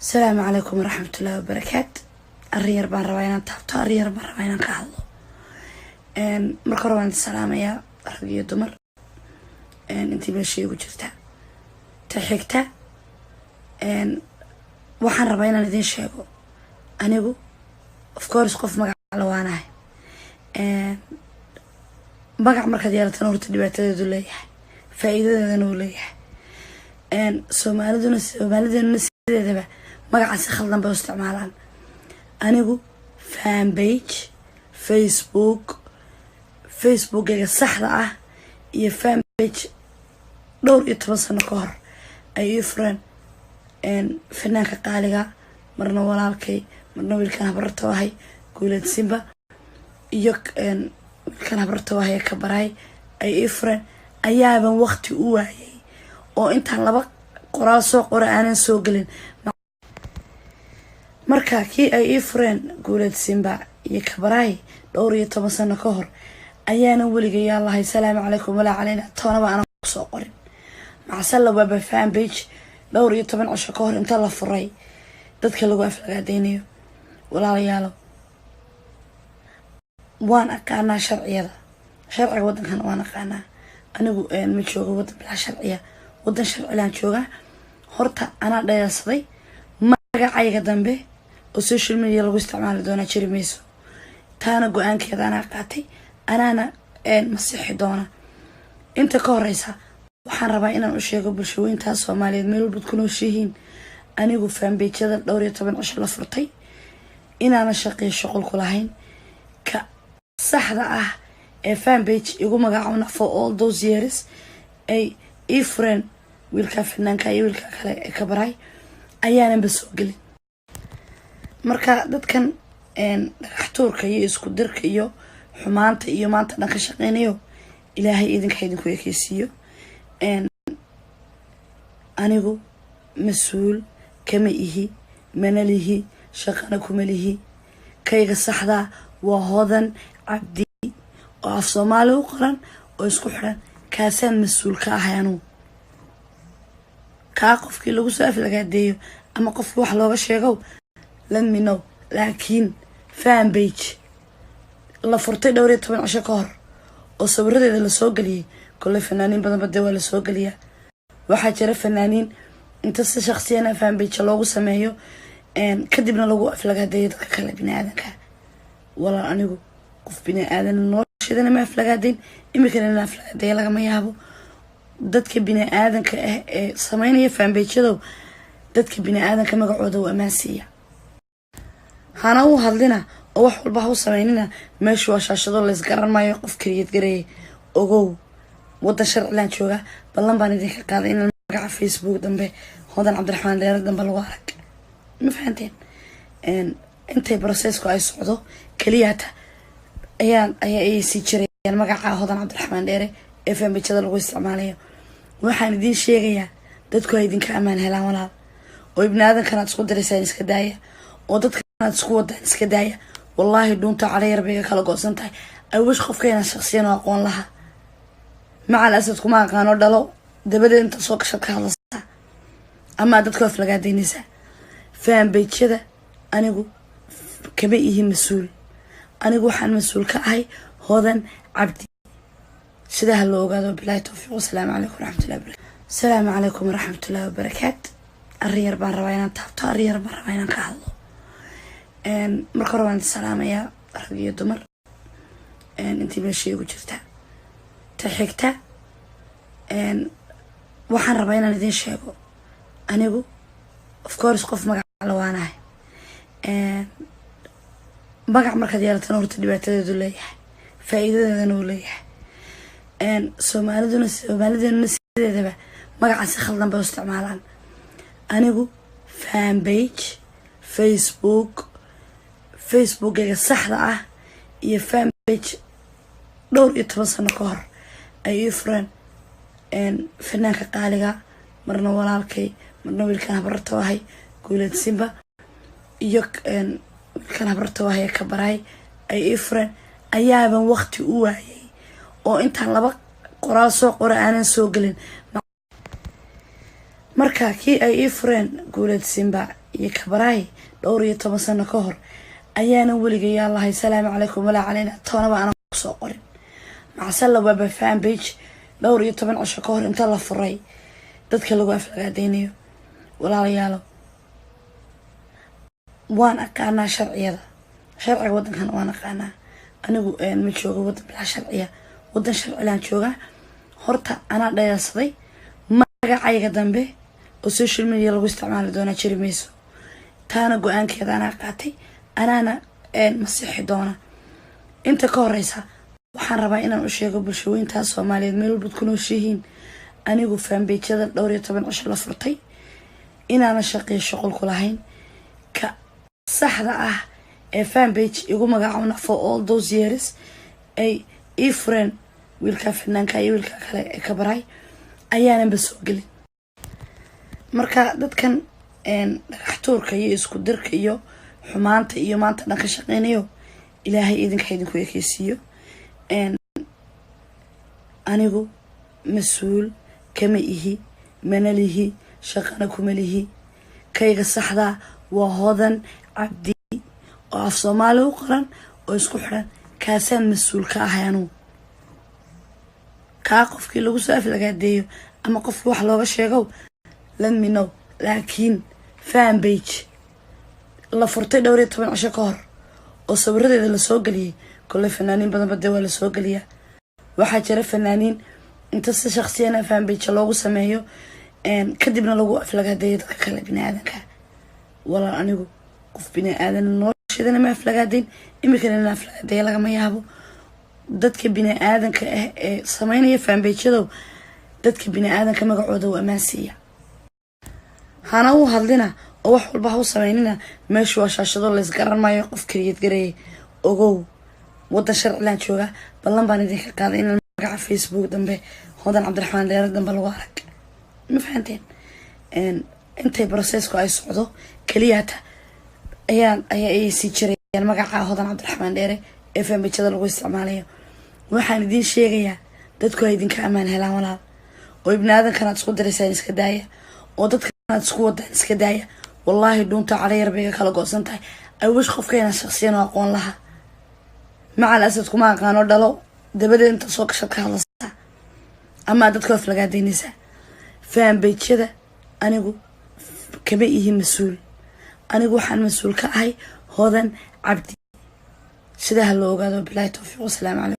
السلام عليكم ورحمة الله وبركاته. الرير بان رواينا تابتو الرير بان رواينا كهضو مركو روان السلام يا رقية دمر انتي بلشي وجرتا تحيكتا waxaan rabaa inaan idin sheego anigu of course qof magac la waanahay magac markaad yeelataan horta dhibaatadeedu leeyahay faa'iidadeedana uu leeyahay soomaaliduna sideedaba magaca si khaldan bay u isticmaalaan anigu fan page facebookayga saxda ah iyo fan page dhowr iyo 10 sano ka hor ay ii fureen fanaanka qaaliga marna walaalkay marna wiilkan habarta wahay guuleed simba iyo wiilkan habarta wahay ka baray ay ii fureen ayaaban waqti u waayay oo intaan laba qoraal soo qora aanan soo galin marka kii ay ii fureen guuleed simba iyo ka baray dhowr iyo 10 sano ka hor ayaana weligay yaa lahay salaamu calaykum wala calayna toonaba aan soo qorin macasalla waba fan page dhowr iyo 10 casho ka hor inta la furay dadka lagu aflagaadeynayo walaalayaal waan aqaanaa sharciga wadankan waan aqaanaa anigu ma joogo wadan bila sharciya wadan sharciyan jooga horta ana dhaysaday magacayga dambe oo social media lagu isticmaali doona jirimayso taana go'aankeeda ana qaatay anaana masixi doona inta ka horeysa waxaan rabaa inaan u sheego bulshooyinka Soomaaliyeed meel walba ku nooshihiin anigu fan page-da dhowr iyo 10 casho la furtay inaana shaqo shaqo ku lahayn ka saxda ah ee fan page igu magacaawna for all those years ay friend wiilka fanaanka iyo wiilka kale ka baray ayaana basoo galin marka dadkan dhaxtuurka iyo isku dirka iyo xumaanta iyo maanta dhan ka shaqeynayo ilaahay idinku ekeysiyo anigu mas'uul kama ihi manalihi shaqana kuma lihi kayga saxda waa hodan cabdi oo af Soomaali u qoran oo isku xiran kaasaan mas'uul ka ahay anigu ka qofkii lagu soo aflagaadeeyo ama qofkii wax looga sheego let me know laakiin fan page la furtay dhowr iyo 10 casho ka hor oo sawiradeeda la soo galiyay كل فنانين بدن بدي ولا سوق ليا واحد جرى فنانين انت شخصيا فاهم بيتش لوغو سميهو كدبنا لوغو افلاغ هدي دك كلا بني ادمك ولا انيغو قف بني ادم نوشدنا ما افلاغ هدين imikana افلاغ هدي لغما يابو dadka bini aadanka ee sameynaya fan page-do dadka bini aadanka magacooda waa amaasiya hana u hadlina oo wax walba ha sameynina meeshu waa shaashado la isgaran maayo qof kaliya gareey ogow wadan sharciyan jooga ballan baan idinka qaaday in magaca Facebook dambe hodan Cabdiraxmaan Dheere dambe lagu arag ma fahanteen intay process-ku ay socdo kaliyata ayay si jireen magaca hodan Cabdiraxmaan Dheere ee fan-page-da lagu isticmaalayo waxaan idin sheegayaa dadku ay idinka amaan helaan walaal oo ibn aadankan aad isku dareysaan iska daaya oo dadka aad isku wadaan iska daaya wallahi doonta cali yarbiga kala goosan tahay ay wish qofkeena shakhsiyan aqoon laha مع الأسف كمان كانوا دلو دبدي أنت سوق شبكة خلاص أما دتك في لقاعد نساء فاهم بيت كذا أنا جو كبيه مسؤول أنا جو حن مسؤول كأي هذا عبدي شده هاللو قالوا بالله توفيق والسلام عليكم ورحمة الله وبركاته. السلام عليكم ورحمة الله وبركاته. الرير بان رواينا تابتو الرير بان رواينا كهضو مركو روان السلام يا رقية دمر انتي بلشي وجرتا تحيكتا waxaan rabaa inaan idin sheego anigu of course qof magac la waanahay magac markaad yeelataan horta dhibaatadeedu leeyahay faa'iidadeedana uu leeyahay soomaaliduna sideedaba magaca si khaldan bay u isticmaalaan anigu fan page facebookayga saxda ah iyo fan page dhowr iyo 10 sano ka hor ay ii fureen fanaanka qaaliga marna walaalkay marna wiilkan habarta wahay guuleed simba iyo wiilkan habarta wahay ka baray ay ii fureen ayaaban waqti u waayay oo intaan laba qoraal soo qora aanan soo galin marka kii ay ii fureen guuleed simba iyo kabaraay dhowr iyo 10 sano ka hor ayaana weliga yaa lahay salaamu calaykum walaa calayna toonaba aan kusoo qorin macasalla waa fan page dhowr iyo 10 casho ka hor inta la furay dadka lagu aflagaadeynayo walaalayaalo waan aqaanaa sharciga wadankan waan aqaanaa anigu ma joogo wadan bilaa sharciya wadan sharcilaan jooga horta anaa dhayalsaday magacayga dambe oo social media lagu isticmaali doonaa jiri mayso taana go-aankeeda anaa qaatay anaana masixi doona inta ka horeysa waxaan rabaa inaan u sheego bulshooyinta Soomaaliyeed meel walba ku nooshihiin anigu fanbejada dhowr iyo 10 casho la furtay inaana shaqeeyo shaqo ku lahayn ka saxda ah ee fanpage igu magacaawna for all those years ay friend wiilka fanaanka iyo wiilka kale ee ka baray ayaana basoo gelin marka dadkan dhaqtuurka iyo isku dirka iyo xumaanta iyo maanta dhan ka shaqeynayo ilaahay idinku ekeysiyo anigu mas'uul kama ihi manalihi shaqana kuma lihi kayga saxda waa Hodan Cabdi oo af Soomaali u qoran oo isku xiran kaasaan mas'uul ka ahay anigu ka qofkii lagu soo aflagaadeeyo ama qofkii wax looga sheego let me know laakiin fan page la furtay dhowr iyo 10 casho ka hor oo sawiradeeda la soo galiyay kulay fanaaniin badan bada waa la soo galiya waxaa jira fanaaniin inta si shakhsiyan fan page loogu sameeyo kadibna lagu aflagaadeeyo dadka kale bini'aadanka wala anigu qof bini'aadan nolosheedana ma aflagaadeyn imikana aflagaadeeyo lagama yaabo dadka bini'aadanka ee sameynaya fan page-yada dadka bini'aadanka magacooda waa amaansiya hana u hadlina oo wax walba ha u sameynina meeshu waa shaashado la isgaran maayo qof kaliya gareey ogow wadan sharcilaan jooga ballan baan idinka qaaday in magaca Facebook dambe Hodan Cabdiraxmaan Dheere dambe lagu arag ma fahanteen intay processku ay socdo kaliyata ayay si jireen magaca Hodan Cabdiraxmaan Dheere ee fanpage-da lagu isticmaalayo waxaan idin sheegayaa dadku ay idinka amaan helaan walaal oo ibnaadankan aad isku dareysaan iska daaya oo dadka aad isku wadaan iska daaya wallahi doonta cali yarbiga kala goosan tahay ay wish qofkeena shakhsiyan aqoon laha macal asad kuma aqaano dhalo dabadeed inta soo kashay ka hadlaysa ama dadka aflagaadeynaysa fanpage-yada anigu kama ihi mas'uul anigu waxaan mas'uul ka ahay Hodan Cabdi sida loo ogaado bilaay tawfiiq. Wassalaamu calaykum.